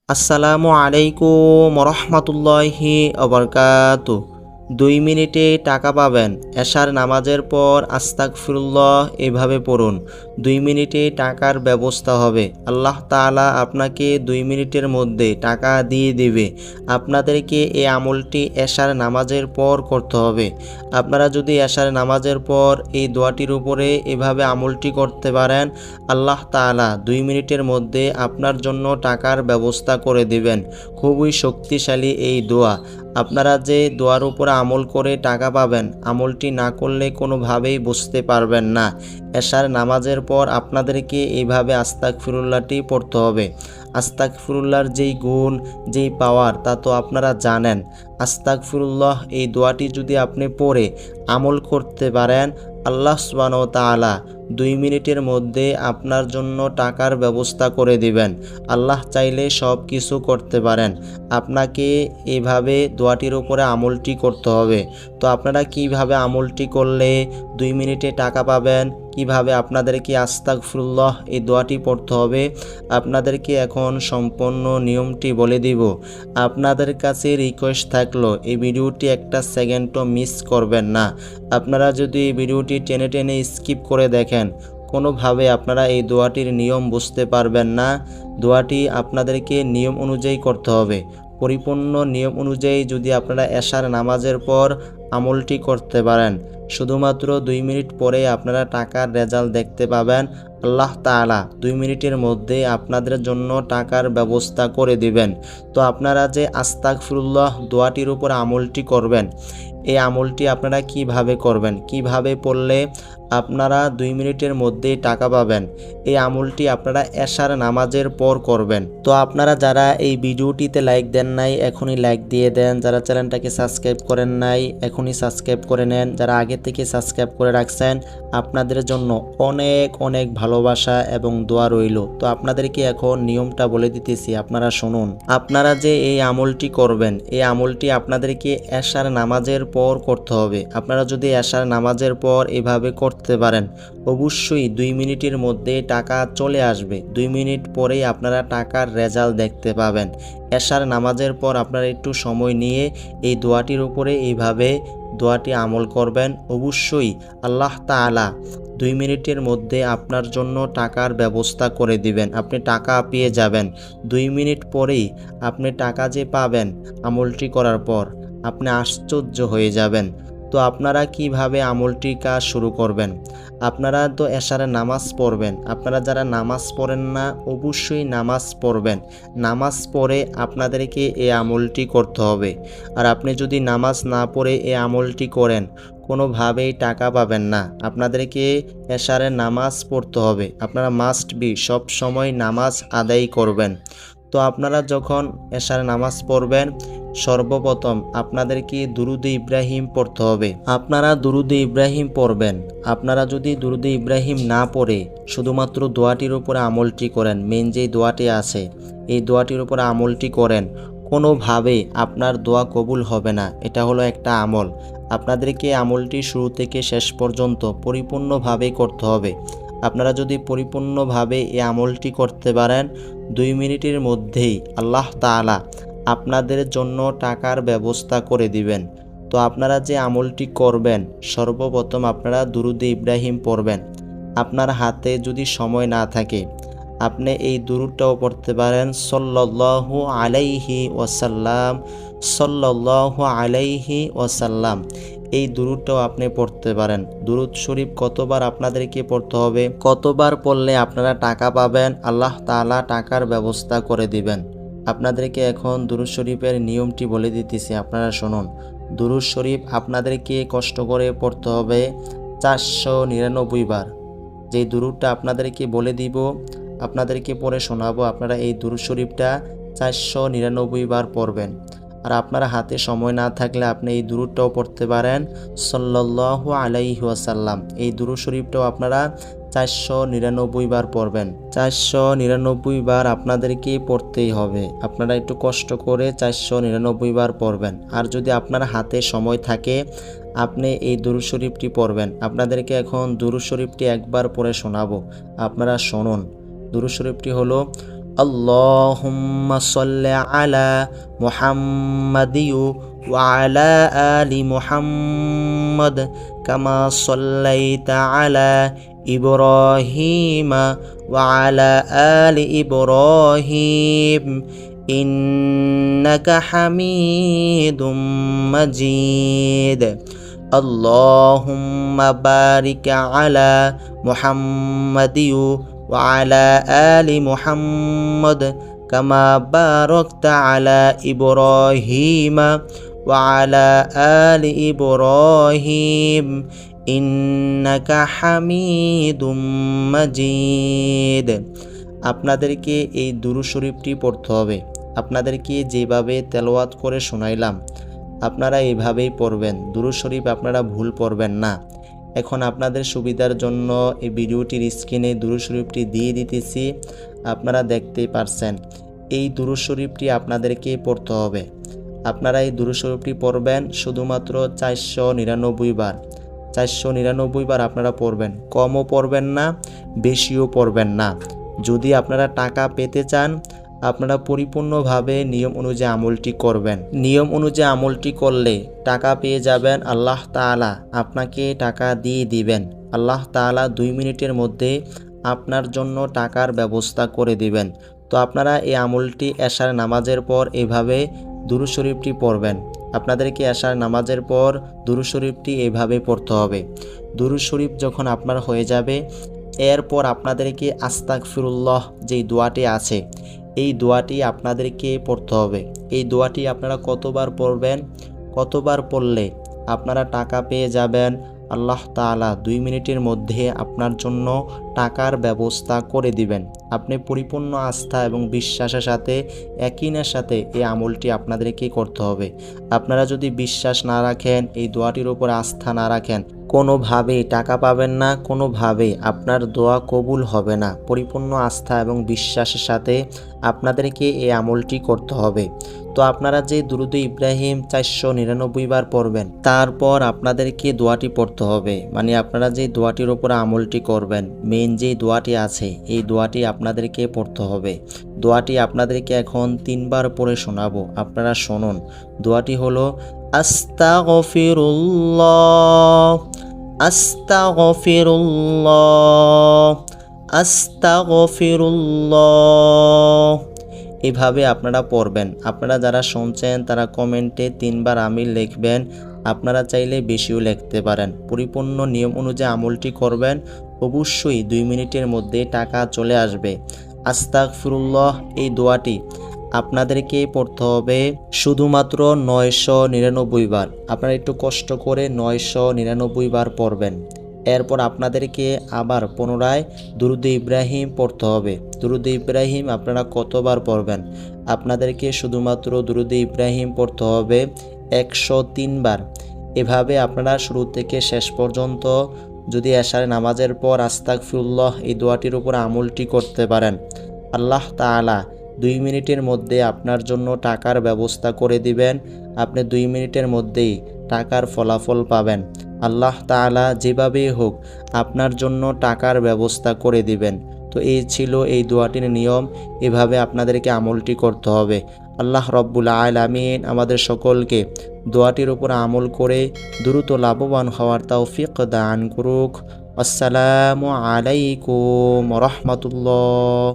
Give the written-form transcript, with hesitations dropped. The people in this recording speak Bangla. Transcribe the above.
আসসালামু আলাইকুম রহমতুল্লাহি ওয়াবারাকাতুহু। 2 মিনিটে টাকা পাবেন। এশার নামাজের পর আস্তাগফিরুল্লাহ এভাবে পড়ুন। 2 মিনিটে টাকার ব্যবস্থা হবে। আল্লাহ তাআলা আপনাকে 2 মিনিটের মধ্যে টাকা দিয়ে দিবে। আপনাদেরকে এই আমলটি এশার নামাজের পর করতে হবে। আপনারা যদি এশার নামাজের পর এই দোয়াটির উপরে এভাবে আমলটি করতে পারেন, আল্লাহ তাআলা 2 মিনিটের মধ্যে আপনার জন্য টাকার ব্যবস্থা করে দিবেন। খুবই শক্তিশালী এই দোয়া। আপনারা যে দোয়ার উপরে আমল করে টাকা পাবেন, আমলটি না করলে কোনোভাবেই বুঝতে পারবেন না। এশার নামাজের পর আপনাদেরকে এইভাবে আস্তাগফিরুল্লাহটি পড়তে হবে। আস্তাগফিরুল্লাহর যেই গুণ, যেই পাওয়ার তা তো আপনারা জানেন। আস্তাগফিরুল্লাহ এই দোয়াটি যদি আপনি পড়ে আমল করতে পারেন, আল্লাহ সুবহানাহু ওয়া তাআলা 2 মিনিটের মধ্যে আপনার জন্য টাকার ব্যবস্থা করে দিবেন। আল্লাহ চাইলে সব কিছু করতে পারেন। আপনাকে এভাবে দোয়াটির উপরে আমলটি করতে হবে। তো আপনারা কিভাবে আমলটি করলে 2 মিনিটে টাকা পাবেন, কিভাবে আপনাদেরকে আস্তাগফিরুল্লাহ এই দোয়াটি পড়তে হবে, আপনাদেরকে এখন সম্পূর্ণ নিয়মটি বলে দিব। আপনাদের কাছে রিকোয়েস্ট থাকলো এই ভিডিওটি একটা সেকেন্ডও মিস করবেন না। আপনারা যদি এই ভিডিওটি টেনে টেনে স্কিপ করে দেখেন, কোনোভাবে আপনারা এই দোয়াটির নিয়ম বুঝতে পারবেন না। দোয়াটি আপনাদেরকে নিয়ম অনুযায়ী করতে হবে। পরিপূর্ণ নিয়ম অনুযায়ী যদি আপনারা এশার নামাজের পর আমলটি করতে পারেন, শুধুমাত্র 2 মিনিট পরে আপনারা টাকার রেজাল্ট দেখতে পাবেন। আল্লাহ তাআলা 2 মিনিটের মধ্যে আপনাদের জন্য টাকার ব্যবস্থা করে দিবেন। তো আপনারা যে আস্তাগফিরুল্লাহ দোয়াটির উপর আমলটি করবেন, এই আমলটি আপনারা কিভাবে করবেন, কিভাবে পড়লে আপনারা 2 মিনিটের মধ্যেই টাকা পাবেন, এই আমলটি আপনারা এশার নামাজের পর করবেন। তো আপনারা যারা এই ভিডিওটিতে লাইক দেন নাই, এখনই লাইক দিয়ে দেন। যারা চ্যানেলটাকে সাবস্ক্রাইব করেন নাই, এখনই সাবস্ক্রাইব করে নেন। যারা আগে থেকে সাবস্ক্রাইব করে রাখছেন, আপনাদের জন্য অনেক অনেক ভালোবাসা এবং দোয়া রইল। তো আপনাদেরকে এখন নিয়মটা বলে দিতেছি, আপনারা শুনুন। আপনারা যে এই আমলটি করবেন, এই আমলটি আপনাদেরকে এশার নামাজের পর করতে হবে। আপনারা যদি এশার নামাজের পর এভাবে করতে পারেন, অবশ্যই 2 মিনিটের মধ্যে টাকা চলে আসবে। 2 মিনিট পরেই আপনারা টাকার রেজাল্ট দেখতে পাবেন। এশার নামাজের পর আপনারা একটু সময় নিয়ে এই দোয়াটির উপরে এইভাবে দোয়াটি আমল করবেন। অবশ্যই আল্লাহ তাআলা 2 মিনিটের মধ্যে আপনার জন্য টাকার ব্যবস্থা করে দিবেন। আপনি টাকা পেয়ে যাবেন। 2 মিনিট পরেই আপনি টাকা যে পাবেন আমলটি করার পর, আপনি আশ্চর্য হয়ে যাবেন। তো আপনারা কিভাবে আমলটি কাজ শুরু করবেন? আপনারা তো এশারে নামাজ পড়বেন। আপনারা যারা নামাজ পড়েন না, অবশ্যই নামাজ পড়বেন। নামাজ পড়ে আপনাদেরকে এই আমলটি করতে হবে। আর আপনি যদি নামাজ না পড়ে এই আমলটি করেন, কোনোভাবেই টাকা পাবেন না। আপনাদেরকে এশারে নামাজ পড়তে হবে। আপনারা মাস্ট বি সব সময় নামাজ আদায় করবেন। তো আপনারা যখন এশারে নামাজ পড়বেন, সর্বপ্রথম আপনাদেরকে দুরুদে ইব্রাহিম পড়তে হবে। আপনারা দুরুদে ইব্রাহিম পড়বেন। আপনারা যদি দুরুদে ইব্রাহিম না পড়ে শুধুমাত্র দোয়াটির উপরে আমলটি করেন, মেন যে দোয়াটি আছে এই দোয়াটির উপরে আমলটি করেন, কোনোভাবে আপনার দোয়া কবুল হবে না। এটা হলো একটা আমল। আপনাদেরকে আমলটি শুরু থেকে শেষ পর্যন্ত পরিপূর্ণভাবে করতে হবে। আপনারা যদি পরিপূর্ণভাবে এই আমলটি করতে পারেন, 2 মিনিটের মধ্যেই আল্লাহ তাআলা আপনাদের জন্য টাকার ব্যবস্থা করে দিবেন। তো আপনারা যে আমলটি করবেন, সর্বপ্রথম আপনারা দুরুদে ইব্রাহিম পড়বেন। আপনার হাতে যদি সময় না থাকে, আপনি এই দুরুদটাও পড়তে পারেন, সাল্লাল্লাহু আলাইহি ওয়াসাল্লাম, সাল্লাল্লাহু আলাইহি ওয়াসাল্লাম। এই দুরুদটাও আপনি পড়তে পারেন। দুরুদ শরীফ কতবার আপনাদেরকে পড়তে হবে, কতবার পড়লে আপনারা টাকা পাবেন, আল্লাহ তাআলা টাকার ব্যবস্থা করে দিবেন। আপনাদেরকে এখন দুরুদ শরীফের নিয়মটি বলে দিতেছি, আপনারা শুনুন। দুরুদ শরীফ আপনাদেরকে কষ্ট করে পড়তে হবে 499 বার। যেই দুরুদটা আপনাদেরকে বলে দিব, আপনাদেরকে পড়ে শোনাবো, আপনারা এই দুরুদ শরীফটা 499 বার পড়বেন। আর আপনার হাতে সময় না থাকলে আপনি এই দুরুদটাও পড়তে পারেন, সাল্লাল্লাহু আলাইহি ওয়াসাল্লাম। এই দুরুদ শরীফটাও আপনারা 499 বার পড়বেন। 499 বার আপনাদেরকে পড়তেই হবে। আপনারা একটু কষ্ট করে 499 বার পড়বেন। আর যদি আপনার হাতে সময় থাকে, আপনি এই দুরুদ শরীফটি পড়বেন। আপনাদেরকে এখন দুরুদ শরীফটি একবার পড়ে শোনাবো, আপনারা শুনুন। দুরুদ শরীফটি হলো, আল্লাহুম্মা সাল্লি আলা মুহাম্মাদিউ ওয়া আলা আলি মুহাম্মাদ কামা সাল্লাইতা আলা ইব্রাহিমা ওয়া আলা আলি ইব্রাহিম ইন্নাকা হামিদুম মাজিদ। আল্লাহুম্মা বারিক আলা মুহাম্মাদিউ ওয়া আলা আলি মুহাম্মাদ কামা বারাকতা আলা ইব্রাহিমা ওয়া আলা আলি ইব্রাহিম ইন্নাকা হামিদুম মাজিদ। আপনাদেরকে এই দুরূদ শরীফটি পড়তে হবে। আপনাদেরকে যেভাবে তেলাওয়াত করে শোনাইলাম আপনারা এইভাবেই পড়বেন। দুরূদ শরীফ আপনারা ভুল পড়বেন না। এখন আপনাদের সুবিধার জন্য এই ভিডিওটির স্ক্রিনে দুরূদ শরীফটি দিয়ে দিতেছি, আপনারা দেখতেই পারছেন। এই দুরূদ শরীফটি আপনাদেরকে পড়তে হবে। আপনারা এই দুরূদ শরীফটি পড়বেন শুধুমাত্র 499 বার। 499 বার আপনারা পড়বেন, কমও পড়বেন না, বেশিও পড়বেন না। যদি আপনারা টাকা পেতে চান আপনারা পরিপূর্ণভাবে নিয়ম অনুযায়ী আমলটি করবেন। নিয়ম অনুযায়ী আমলটি করলে টাকা পেয়ে যাবেন। আল্লাহ তাআলা আপনাকে টাকা দিয়ে দিবেন। আল্লাহ তাআলা 2 মিনিটের মধ্যে আপনার জন্য টাকার ব্যবস্থা করে দিবেন। তো আপনারা এই আমলটি এশার নামাজের পর এভাবে দুরূদ শরীফটি পড়বেন। আপনাদেরকে এশার নামাজের পর দুরূদ শরীফটি এভাবে পড়তে হবে। দুরূদ শরীফ যখন আপনার হয়ে যাবে এরপর আপনাদেরকে আস্তাগফিরুল্লাহ যেই দোয়াটি আছে এই দোয়াটি আপনাদেরকে পড়তে হবে। এই দোয়াটি আপনারা কতবার পড়বেন, কতবার পড়লে আপনারা টাকা পেয়ে যাবেন, আল্লাহ তাআলা 2 মিনিটের মধ্যে আপনার জন্য টাকার ব্যবস্থা করে দিবেন। আপনি পরিপূর্ণ আস্থা এবং বিশ্বাসের সাথে ইয়াকিনের সাথে এই আমলটি আপনাদেরকে করতে হবে। আপনারা যদি বিশ্বাস না রাখেন, এই দোয়াটির উপর আস্থা না রাখেন, কোনোভাবেই টাকা পাবেন না, কোনোভাবেই আপনার দোয়া কবুল হবে না। পরিপূর্ণ আস্থা এবং বিশ্বাসের সাথে আপনাদেরকে এই আমলটি করতে হবে। তো আপনারা যে দুরূদে ইব্রাহিম 499 বার পড়বেন, তারপর আপনাদেরকে দোয়াটি পড়তে হবে। মানে আপনারা যে দোয়াটির উপর আমলটি করবেন, মেইন যে দোয়াটি আছে এই দোয়াটি আপনাদেরকে পড়তে হবে। দোয়াটি আপনাদেরকে এখন 3 বার পড়ে শোনাবো, আপনারা শুনুন। দোয়াটি হলো আস্তাগফিরুল্লাহ আস্তাগফিরুল্লাহ আস্তাগফিরুল্লাহ। এভাবে আপনারা পড়বেন। আপনারা যারা শুনছেন তারা কমেন্টে 3 বার আমিন লিখবেন। আপনারা চাইলে বেশিও লিখতে পারেন। পরিপূর্ণ নিয়ম অনুযায়ী আমলটি করবেন, অবশ্যই 2 মিনিটের মধ্যে টাকা চলে আসবে। আস্তাগফিরুল্লাহ এই দোয়াটি আপনাদেরকে পড়তে হবে শুধুমাত্র 999 বার। আপনারা একটু কষ্ট করে 999 বার পড়বেন। এরপর আপনাদেরকে আবার পুনরায় দুরূদে ইব্রাহিম পড়তে হবে। দুরূদে ইব্রাহিম আপনারা কতবার পড়বেন? আপনাদেরকে শুধুমাত্র দুরূদে ইব্রাহিম পড়তে হবে 103 বার। এভাবে আপনারা শুরু থেকে শেষ পর্যন্ত যদি এশার নামাজের পর আস্তাগফিরুল্লাহ এই দোয়াটির উপর আমলটি করতে পারেন, আল্লাহ তাআলা 2 মিনিটের মধ্যে আপনার জন্য টাকার ব্যবস্থা করে দিবেন। আপনি 2 মিনিটের মধ্যেই টাকার ফলাফল পাবেন। আল্লাহ তাআলা যেভাবেই হোক আপনার জন্য টাকার ব্যবস্থা করে দিবেন। তো এই ছিল এই দোয়াটির নিয়ম। এভাবে আপনাদেরকে আমলটি করতে হবে। আল্লাহ রব্বুল আলামিন আমাদের সকলকে দোয়াটির উপর আমল করে দ্রুত লাভবান হওয়ার তৌফিক দান করুক। আসসালামু আলাইকুম ওয়া রাহমাতুল্লাহ।